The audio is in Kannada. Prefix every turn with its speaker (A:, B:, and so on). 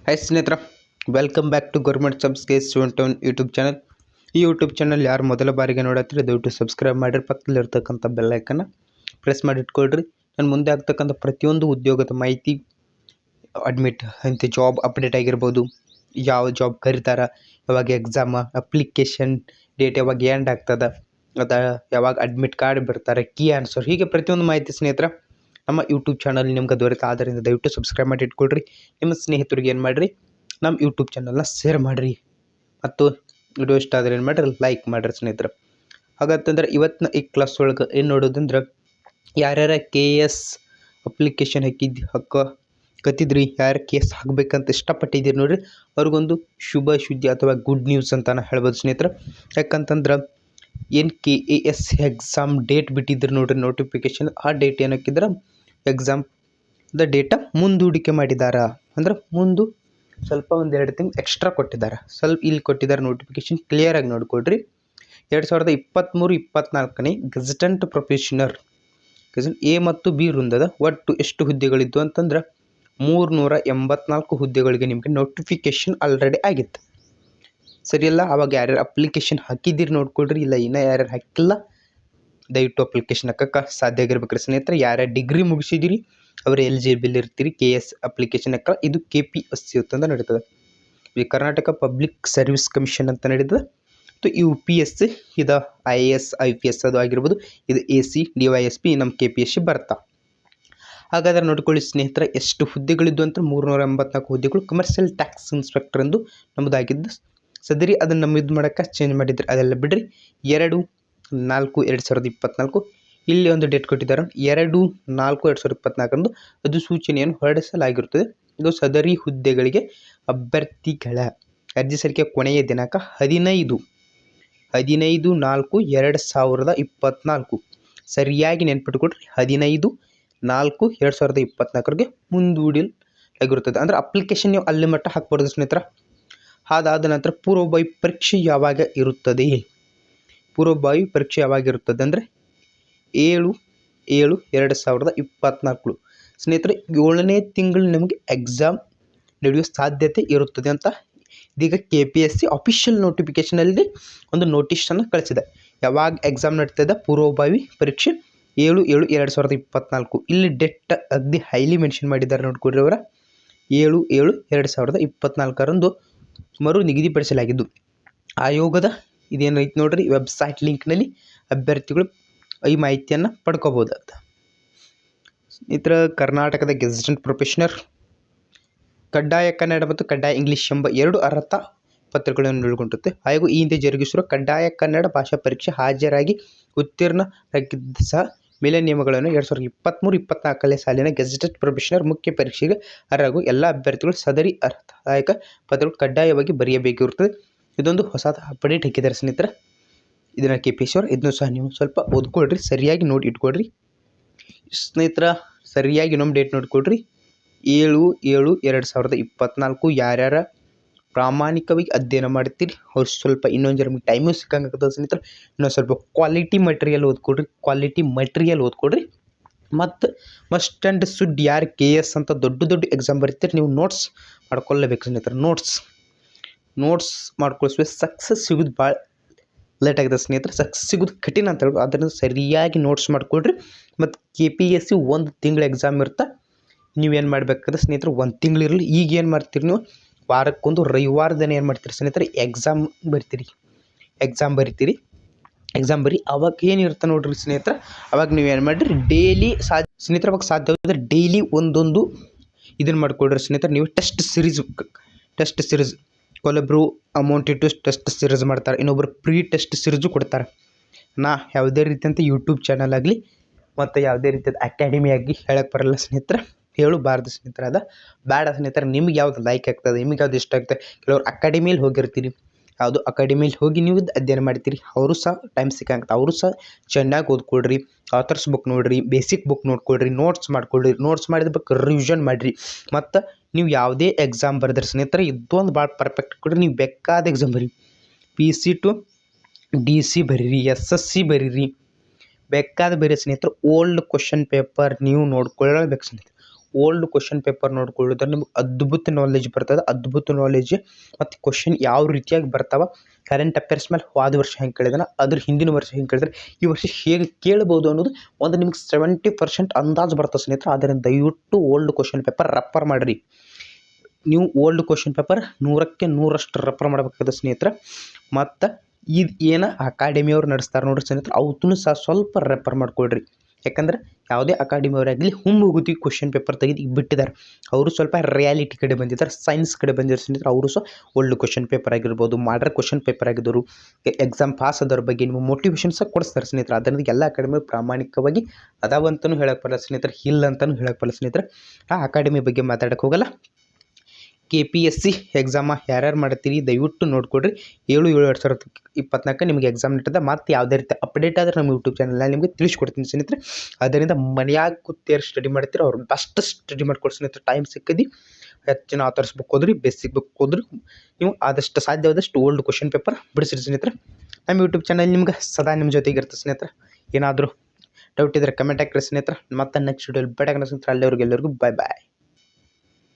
A: ಹಾಯ್ ಸ್ನೇಹಿತರ, welcome back to government subs case 21 YouTube channel. ಈ ಯೂಟ್ಯೂಬ್ ಚಾನಲ್ ಯಾರು ಮೊದಲ ಬಾರಿಗೆ ನೋಡತ್ತೀರಿ ದಯವಿಟ್ಟು ಸಬ್ಸ್ಕ್ರೈಬ್ ಮಾಡಿರಿ, ಪಕ್ಕದಲ್ಲಿ ಇರ್ತಕ್ಕಂಥ ಬೆಲ್ ಐಕನ್ನ ಪ್ರೆಸ್ ಮಾಡಿ ಇಟ್ಕೊಳ್ರಿ. ನಾನು ಮುಂದೆ ಆಗ್ತಕ್ಕಂಥ ಪ್ರತಿಯೊಂದು ಉದ್ಯೋಗದ ಮಾಹಿತಿ, ಅಡ್ಮಿಟ್ ಅಂತ ಜಾಬ್ ಅಪ್ಡೇಟ್ ಆಗಿರ್ಬೋದು, ಯಾವ ಜಾಬ್ ಕರೀತಾರ, ಯಾವಾಗ ಎಕ್ಸಾಮ್, ಅಪ್ಲಿಕೇಶನ್ ಡೇಟ್ ಯಾವಾಗ ಎಂಡ್ ಆಗ್ತದ, ಯಾವಾಗ ಅಡ್ಮಿಟ್ ಕಾರ್ಡ್ ಬರ್ತಾರೆ, ಕೀ ಆನ್ಸರ್, ಹೀಗೆ ಪ್ರತಿಯೊಂದು ಮಾಹಿತಿ ಸ್ನೇಹಿತರ ನಮ್ಮ ಯೂಟ್ಯೂಬ್ ಚಾನಲ್ ನಿಮ್ಗೆ ದೊರೆತ. ಆದ್ದರಿಂದ ದಯವಿಟ್ಟು ಸಬ್ಸ್ಕ್ರೈಬ್ ಮಾಡಿ ಇಟ್ಕೊಳ್ರಿ. ನಿಮ್ಮ ಸ್ನೇಹಿತರಿಗೆ ಏನು ಮಾಡಿರಿ, ನಮ್ಮ ಯೂಟ್ಯೂಬ್ ಚಾನಲ್ನ ಶೇರ್ ಮಾಡಿರಿ ಮತ್ತು ವಿಡಿಯೋ ಇಷ್ಟ ಆದರೆ ಏನು ಮಾಡಿರಿ, ಲೈಕ್ ಮಾಡಿರಿ ಸ್ನೇಹಿತರೆ. ಹಾಗಂತಂದ್ರೆ ಇವತ್ತಿನ ಈ ಕ್ಲಾಸ್ ಒಳಗೆ ಏನು ನೋಡೋದಂದ್ರೆ, ಯಾರ್ಯಾರ KS ಅಪ್ಲಿಕೇಶನ್ ಕತ್ತಿದ್ರಿ, ಯಾರು ಕೇಸ್ ಹಾಕಬೇಕಂತ ಇಷ್ಟಪಟ್ಟಿದ್ದೀರಿ ನೋಡ್ರಿ, ಅವ್ರಿಗೊಂದು ಶುಭ ಸುದ್ದಿ ಅಥವಾ ಗುಡ್ ನ್ಯೂಸ್ ಅಂತಾನೆ ಹೇಳ್ಬೋದು ಸ್ನೇಹಿತರೆ. ಯಾಕಂತಂದ್ರೆ ಏನು KAS ಎಕ್ಸಾಮ್ ಡೇಟ್ ಬಿಟ್ಟಿದ್ರು ನೋಡ್ರಿ, ನೋಟಿಫಿಕೇಶನ್, ಆ ಡೇಟ್ ಏನಕ್ಕಿದ್ರೆ ಎಕ್ಸಾಮ್ ಡೇಟ ಮುಂದೂಡಿಕೆ ಮಾಡಿದ್ದಾರೆ. ಅಂದ್ರೆ ಸ್ವಲ್ಪ ಒಂದು 2 ತಿಂಗಳು ಎಕ್ಸ್ಟ್ರಾ ಕೊಟ್ಟಿದ್ದಾರೆ. ಇಲ್ಲಿ ಕೊಟ್ಟಿದ್ದಾರೆ ನೋಟಿಫಿಕೇಶನ್, ಕ್ಲಿಯರಾಗಿ ನೋಡ್ಕೊಳ್ರಿ. 2023-24ನೇ ಗೆಜೆಟೆಂಟ್ ಪ್ರೊಫೆಷನರ್ ಗೆಜೆಟ್ A ಮತ್ತು B ವೃಂದದ ಒಟ್ಟು ಎಷ್ಟು ಹುದ್ದೆಗಳಿದ್ದು ಅಂತಂದ್ರೆ 384 ಹುದ್ದೆಗಳಿಗೆ ನಿಮಗೆ ನೋಟಿಫಿಕೇಶನ್ ಆಲ್ರೆಡಿ ಆಗಿತ್ತು. ಸರಿಯಲ್ಲ? ಅವಾಗ ಯಾರ್ಯಾರು ಅಪ್ಲಿಕೇಶನ್ ಹಾಕಿದ್ದೀರಿ ನೋಡ್ಕೊಳ್ರಿ. ಇಲ್ಲ ಇನ್ನೂ ಯಾರ್ಯಾರು ಹಾಕಿಲ್ಲ ದಯವಿಟ್ಟು ಅಪ್ಲಿಕೇಶನ್ ಹಾಕಕ್ಕೆ ಸಾಧ್ಯ ಆಗಿರ್ಬೇಕ್ರಿ ಸ್ನೇಹಿತರೆ. ಯಾರ್ಯಾರು ಡಿಗ್ರಿ ಮುಗಿಸಿದಿರಿ ಅವರು ಎಲಿಜಿಬಲ್ ಇರ್ತೀರಿ KS ಅಪ್ಲಿಕೇಶನ್ ಹಾಕ. ಇದು KPSC ಅಂತ ನಡೀತದೆ, ಈ ಕರ್ನಾಟಕ ಪಬ್ಲಿಕ್ ಸರ್ವಿಸ್ ಕಮಿಷನ್ ಅಂತ ನಡೀತದೆ. ಮತ್ತು UPSC ಇದು IAS IPS ಅದು ಆಗಿರ್ಬೋದು, ಇದು AC DYSP ನಮ್ಮ KPSC ಬರ್ತಾ. ಹಾಗಾದ್ರೆ ನೋಡ್ಕೊಳ್ಳಿ ಸ್ನೇಹಿತರೆ, ಎಷ್ಟು ಹುದ್ದೆಗಳಿದ್ದು ಅಂತ 384 ಹುದ್ದೆಗಳು ಕಮರ್ಷಿಯಲ್ ಟ್ಯಾಕ್ಸ್ ಇನ್ಸ್ಪೆಕ್ಟರ್ ಎಂದು ನಮ್ಮದಾಗಿದ್ದು ಸದರಿ. ಅದನ್ನು ನಮ್ಮ ಇದು ಮಾಡೋಕ್ಕೆ ಚೇಂಜ್ ಮಾಡಿದ್ರೆ ಅದೆಲ್ಲ ಬಿಡ್ರಿ. 2/4/2024 ಇಲ್ಲಿ ಒಂದು ಡೇಟ್ ಕೊಟ್ಟಿದ್ದಾರೆ, 2/4/2024 ಅದು ಸೂಚನೆಯನ್ನು ಹೊರಡಿಸಲಾಗಿರುತ್ತದೆ. ಇದು ಸದರಿ ಹುದ್ದೆಗಳಿಗೆ ಅಭ್ಯರ್ಥಿಗಳ ಅರ್ಜಿ ಸಲ್ಲಿಕೆ ಕೊನೆಯ ದಿನಾಂಕ 15/4/2024 ಸರಿಯಾಗಿ ನೆನ್ಪಿಟ್ಕೊಡ್ರಿ. 15/4/2024 ಮುಂದೂಡಲಾಗಿರುತ್ತದೆ. ಅಂದರೆ ಅಪ್ಲಿಕೇಶನ್ ನೀವು ಅಲ್ಲಿ ಮಟ್ಟ ಹಾಕ್ಬಾರ್ದು ಸ್ನೇಹಿತರ. ಅದಾದ ನಂತರ ಪೂರ್ವಭಾವಿ ಪರೀಕ್ಷೆ ಯಾವಾಗ ಇರುತ್ತದೆ? ಪೂರ್ವಭಾವಿ ಪರೀಕ್ಷೆ ಯಾವಾಗಿರುತ್ತದೆ ಅಂದರೆ 7/7/2024 ಸ್ನೇಹಿತರೆ. 7ನೇ ತಿಂಗಳು ನಮಗೆ ಎಕ್ಸಾಮ್ ನಡೆಯುವ ಸಾಧ್ಯತೆ ಇರುತ್ತದೆ ಅಂತ ಇದೀಗ KPSC ಅಫಿಷಿಯಲ್ ನೋಟಿಫಿಕೇಷನಲ್ಲಿ ಒಂದು ನೋಟಿಸನ್ನು ಕಳಿಸಿದೆ. ಯಾವಾಗ ಎಕ್ಸಾಮ್ ನಡೀತದೆ ಪೂರ್ವಭಾವಿ ಪರೀಕ್ಷೆ? 7/7/2024. ಇಲ್ಲಿ ಡೇಟ್ ಅಗ್ದಿ ಹೈಲಿ ಮೆನ್ಷನ್ ಮಾಡಿದ್ದಾರೆ ನೋಡ್ಕೊಡ್ರಿ ಅವರ. 7/7/2024 ಮರು ನಿಗದಿಪಡಿಸಲಾಗಿದ್ದು ಆಯೋಗದ ಇದೇನೈತೆ ನೋಡ್ರಿ, ವೆಬ್ಸೈಟ್ ಲಿಂಕ್ನಲ್ಲಿ ಅಭ್ಯರ್ಥಿಗಳು ಈ ಮಾಹಿತಿಯನ್ನು ಪಡ್ಕೋಬೋದು. ಸ್ನೇಹಿತರ, ಕರ್ನಾಟಕದ ಗೆಜೆಟೆಂಟ್ ಪ್ರೊಫೆಷನರ್ ಕಡ್ಡಾಯ ಕನ್ನಡ ಮತ್ತು ಕಡ್ಡಾಯ ಇಂಗ್ಲೀಷ್ ಎಂಬ 2 ಅರ್ಹತಾ ಪತ್ರಗಳನ್ನು ಒಳಗೊಂಡಿರುತ್ತೆ. ಆಯೋಗ ಈ ಹಿಂದೆ ಜರುಗಿಸಿರುವ ಕಡ್ಡಾಯ ಕನ್ನಡ ಭಾಷಾ ಪರೀಕ್ಷೆ ಹಾಜರಾಗಿ ಉತ್ತೀರ್ಣರಾಗಿದ್ದ ಸಹ ಮೇಲೆ ನಿಯಮಗಳನ್ನು 2023-24 ಸಾಲಿನ ಗೆಜೆಟೆಡ್ ಪ್ರೊಫೆಷನರ್ ಮುಖ್ಯ ಪರೀಕ್ಷೆಗೆ ಅರ್ಹರಾಗುವ ಎಲ್ಲ ಅಭ್ಯರ್ಥಿಗಳು ಸದರಿ ಅರ್ಹತಾಯಕ ಪತ್ರಗಳು ಕಡ್ಡಾಯವಾಗಿ ಬರೆಯಬೇಕಿರುತ್ತದೆ. ಇದೊಂದು ಹೊಸ ಅಪ್ಡೇಟ್ ಹಾಕಿದ್ದಾರೆ ಸ್ನೇಹಿತರೆ. ಇದನ್ನು KPSC ಅವರು ಇದನ್ನು ಸಹ ನೀವು ಸ್ವಲ್ಪ ಓದ್ಕೊಳ್ರಿ, ಸರಿಯಾಗಿ ನೋಡಿ ಇಟ್ಕೊಳ್ರಿ ಸ್ನೇಹಿತರ. ಸರಿಯಾಗಿ ಇನ್ನೊಂದು ಡೇಟ್ ನೋಡ್ಕೊಳ್ರಿ, 7/7/2024. ಯಾರ್ಯಾರ ಪ್ರಾಮಾಣಿಕವಾಗಿ ಅಧ್ಯಯನ ಮಾಡ್ತೀರಿ ಅವ್ರು ಸ್ವಲ್ಪ ಇನ್ನೊಂದು ನಮಗೆ ಟೈಮು ಸಿಕ್ಕಂಗಾಗ್ತದೆ ಸ್ನೇಹಿತರೆ. ಇನ್ನೊಂದು ಸ್ವಲ್ಪ ಕ್ವಾಲಿಟಿ ಮಟೀರಿಯಲ್ ಓದ್ಕೊಡ್ರಿ. ಮತ್ತು ಮಸ್ಟ್ ಆ್ಯಂಡ್ ಶುಡ್ ಯಾರು KS ಅಂತ ದೊಡ್ಡ ಎಕ್ಸಾಮ್ ಬರೀತೀರಿ ನೀವು ನೋಟ್ಸ್ ಮಾಡ್ಕೊಳ್ಳೇಬೇಕು ಸ್ನೇಹಿತರೆ. ನೋಟ್ಸ್ ಮಾಡ್ಕೊಳ್ಸ್ಬೇಕು. ಸಕ್ಸಸ್ ಸಿಗೋದು ಭಾಳ ಲೇಟ್ ಆಗಿದೆ ಸ್ನೇಹಿತರೆ, ಸಕ್ಸಸ್ ಸಿಗೋದು ಕಠಿಣ ಅಂತ ಹೇಳ್ಬೋದು. ಅದರಿಂದ ಸರಿಯಾಗಿ ನೋಟ್ಸ್ ಮಾಡ್ಕೊಳ್ರಿ. ಮತ್ತು KPSC 1 ತಿಂಗಳು ಎಕ್ಸಾಮ್ ಇರುತ್ತೆ. ನೀವೇನು ಮಾಡಬೇಕಾದ್ರೆ ಸ್ನೇಹಿತರೆ, 1 ತಿಂಗಳು ಇರಲಿ. ಈಗ ಏನು ಮಾಡ್ತೀರಿ ನೀವು, ವಾರಕ್ಕೊಂದು ರವಿವಾರ ದಿನ ಏನು ಮಾಡ್ತೀರಿ ಸ್ನೇಹಿತರೆ, ಎಕ್ಸಾಮ್ ಬರೀ. ಅವಾಗ ಏನಿರುತ್ತೆ ನೋಡ್ರಿ ಸ್ನೇಹಿತರೆ, ಅವಾಗ ನೀವೇನು ಮಾಡಿರಿ, ಡೈಲಿ ಸ್ನೇಹಿತರೆ ಅವಾಗ ಸಾಧ್ಯ ಆದರೆ ಡೈಲಿ ಒಂದೊಂದು ಇದನ್ನು ಮಾಡ್ಕೊಳ್ರಿ ಸ್ನೇಹಿತರೆ. ನೀವು ಟೆಸ್ಟ್ ಸಿರೀಸ್ ಕೆಲವೊಬ್ಬರು ಅಮೌಂಟ್ ಇಟ್ಟು ಟೆಸ್ಟ್ ಸಿರೀಸ್ ಮಾಡ್ತಾರೆ, ಇನ್ನೊಬ್ಬರು ಪ್ರೀ ಟೆಸ್ಟ್ ಸಿರೀಸು ಕೊಡ್ತಾರೆ. ಯಾವುದೇ ರೀತಿಯಂತ ಯೂಟ್ಯೂಬ್ ಚಾನಲ್ ಆಗಲಿ ಮತ್ತು ಯಾವುದೇ ರೀತಿಯಾದ ಅಕಾಡೆಮಿ ಆಗಿ ಹೇಳಕ್ಕೆ ಬರಲ್ಲ ಸ್ನೇಹಿತರೆ, ಹೇಳಬಾರ್ದು ಸ್ನೇಹಿತರೆ. ಬೇಡ ಸ್ನೇಹಿತರೆ. ನಿಮ್ಗೆ ಯಾವ್ದು ಲೈಕ್ ಆಗ್ತದೆ, ನಿಮ್ಗೆ ಯಾವ್ದು ಇಷ್ಟ ಆಗ್ತದೆ. ಕೆಲವರು ಅಕಾಡೆಮಿಯಲ್ಲಿ ಹೋಗಿರ್ತೀರಿ, ಯಾವುದು ಅಕಾಡೆಮಿಯಲ್ಲಿ ಹೋಗಿ ನೀವು ಅಧ್ಯಯನ ಮಾಡ್ತೀರಿ, ಅವರು ಸಹ ಟೈಮ್ ಸಿಕ್ಕಂಗೆ ಅವರು ಸಹ ಚೆನ್ನಾಗಿ ಓದ್ಕೊಳ್ರಿ. ಆಥರ್ಸ್ ಬುಕ್ ನೋಡಿರಿ, ಬೇಸಿಕ್ ಬುಕ್ ನೋಡ್ಕೊಳ್ರಿ, ನೋಟ್ಸ್ ಮಾಡ್ಕೊಳ್ರಿ. ನೋಟ್ಸ್ ಮಾಡಿದ ಬಗ್ಗೆ ರಿವಿಷನ್ ಮಾಡಿರಿ. ಮತ್ತು ನೀವು ಯಾವುದೇ ಎಕ್ಸಾಮ್ ಬರೆದ್ರಿ ಸ್ನೇಹಿತರೆ, ಇದೊಂದು ಭಾಳ ಪರ್ಫೆಕ್ಟ್ ಕೊಡ್ರಿ. ನೀವು ಬೇಕಾದ ಎಕ್ಸಾಮ್ ಬರೀ, PC to DC ಬರೀರಿ, SSC ಬರೀರಿ, ಬೇಕಾದ ಬೇರೆ ಸ್ನೇಹಿತರೆ. ಓಲ್ಡ್ ಕ್ವಶನ್ ಪೇಪರ್ ನೀವು ನೋಡ್ಕೊಳ್ಳಬೇಕು ಸ್ನೇಹಿತರೆ. ಓಲ್ಡ್ ಕ್ವಶನ್ ಪೇಪರ್ ನೋಡ್ಕೊಳ್ಳಿದ್ರೆ ನಿಮ್ಗೆ ಅದ್ಭುತ ನಾಲೆಜ್ ಬರ್ತದೆ. ಅದ್ಭುತ ನಾಲೆಜ್ ಮತ್ತು ಕ್ವಶನ್ ಯಾವ ರೀತಿಯಾಗಿ ಬರ್ತಾವ, ಕರೆಂಟ್ ಅಫೇರ್ಸ್ ಮೇಲೆ ಹೋದ ವರ್ಷ ಹೆಂಗೆ ಕೇಳಿದಾನೆ, ಅದ್ರ ಹಿಂದಿನ ವರ್ಷ ಹೆಂಗೆ ಕೇಳಿದ್ರೆ ಈ ವರ್ಷ ಹೇಗೆ ಕೇಳ್ಬೋದು ಅನ್ನೋದು ಒಂದು ನಿಮ್ಗೆ 70% ಅಂದಾಜು ಬರ್ತದೆ ಸ್ನೇಹಿತರೆ. ಆದ್ದರಿಂದ ದಯವಿಟ್ಟು ಓಲ್ಡ್ ಕ್ವಶನ್ ಪೇಪರ್ ರೆಫರ್ ಮಾಡಿರಿ. ನೀವು ಓಲ್ಡ್ ಕ್ವಶನ್ ಪೇಪರ್ 100ಕ್ಕೆ 100ರಷ್ಟು ರೆಫರ್ ಮಾಡಬೇಕಾದ ಸ್ನೇಹಿತರೆ. ಮತ್ತು ಇದು ಏನು ಅಕಾಡೆಮಿಯವ್ರು ನಡೆಸ್ತಾರೆ ನೋಡ್ರಿ ಸ್ನೇಹಿತರೆ, ಅವತ್ತೂ ಸಹ ಸ್ವಲ್ಪ ರೆಫರ್ ಮಾಡ್ಕೊಳ್ರಿ. ಯಾಕಂದ್ರೆ ಯಾವುದೇ ಅಕಾಡೆಮಿಯವರಾಗಲಿ ಹುಮ್ಮುಗುತಿ ಕ್ವಶನ್ ಪೇಪರ್ ತೆಗೆದು ಬಿಟ್ಟಿದ್ದಾರೆ. ಅವರು ಸ್ವಲ್ಪ ರಿಯಾಲಿಟಿ ಕಡೆ ಬಂದಿದ್ದಾರೆ, ಸೈನ್ಸ್ ಕಡೆ ಬಂದಿದ್ದಾರೆ ಸ್ನೇಹಿತರೆ. ಅವರು ಸಹ ಓಲ್ಡ್ ಕ್ವಶನ್ ಪೇಪರ್ ಆಗಿರ್ಬೋದು, ಮಾಡರ್ ಕ್ವಶನ್ ಪೇಪರ್ ಆಗಿದ್ದವರು, ಎಕ್ಸಾಮ್ ಪಾಸ್ ಆದವ್ರ ಬಗ್ಗೆ ನಿಮಗೆ ಮೋಟಿವೇಶನ್ ಸಹ ಕೊಡಿಸ್ತಾರೆ ಸ್ನೇಹಿತರೆ. ಅದರಿಂದ ಎಲ್ಲ ಅಕಾಡೆಮಿ ಪ್ರಾಮಾಣಿಕವಾಗಿ ಅದಾವಂತನೂ ಹೇಳಕ್ಕೆ ಬರಲ್ಲ ಸ್ನೇಹಿತರೆ, ಇಲ್ಲ ಅಂತಲೂ ಹೇಳಕ್ಕೆ ಬರಲ್ಲ ಸ್ನೇಹಿತರೆ. ಆ ಅಕಾಡೆಮಿ ಬಗ್ಗೆ ಮಾತಾಡೋಕ್ಕೆ ಹೋಗಲ್ಲ. KPSC ಎಕ್ಸಾಮ ಯಾರ್ಯಾರು ಮಾಡ್ತೀರಿ ದಯವಿಟ್ಟು ನೋಡ್ಕೊಡ್ರಿ. 7/7/2024 ನಿಮಗೆ ಎಕ್ಸಾಮ್ ಇರ್ತದೆ. ಮತ್ತು ಯಾವುದೇ ರೀತಿ ಅಪ್ಡೇಟ್ ಆದರೆ ನಮ್ಮ ಯೂಟ್ಯೂಬ್ ಚಾನಲ್ನಲ್ಲಿ ನಿಮಗೆ ತಿಳಿಸ್ಕೊಡ್ತೀನಿ ಸ್ನೇಹಿತರೆ. ಅದರಿಂದ ಮನೆಯಾಗ ಕೂತೇರು ಸ್ಟಡಿ ಮಾಡ್ತೀರಿ, ಅವ್ರು ಬೆಸ್ಟ್ ಸ್ಟಡಿ ಮಾಡ್ಕೊಡಿ ಸ್ನೇಹಿತರೆ. ಟೈಮ್ ಸಿಕ್ಕದಿ ಹೆಚ್ಚಿನ ಆಥರ್ಸ್ ಬುಕ್ ಓದ್ರಿ, ಬೇಸಿಕ್ ಬುಕ್ ಓದ್ರಿ. ನೀವು ಆದಷ್ಟು ಸಾಧ್ಯವಾದಷ್ಟು ಓಲ್ಡ್ ಕ್ವಶನ್ ಪೇಪರ್ ಬಿಡಿಸಿರಿ ಸ್ನೇಹಿತರೆ. ನಮ್ಮ ಯೂಟ್ಯೂಬ್ ಚಾನಲ್ ನಿಮ್ಗೆ ಸದಾ ನಿಮ್ಮ ಜೊತೆಗೆ ಇರ್ತದೆ ಸ್ನೇಹಿತರೆ. ಏನಾದರೂ ಡೌಟ್ ಇದ್ದರೆ ಕಮೆಂಟ್ ಹಾಕಿ ಸ್ನೇಹಿತರೆ. ಮತ್ತೆ ನೆಕ್ಸ್ಟ್ ವಿಡಿಯೋಲಿ ಬೇಡ ಸ್ನೇಹಿತರೆ. ಅಲ್ಲಿವರೆಗೂ ಎಲ್ಲರಿಗೂ ಬಾಯ್ ಬಾಯ್.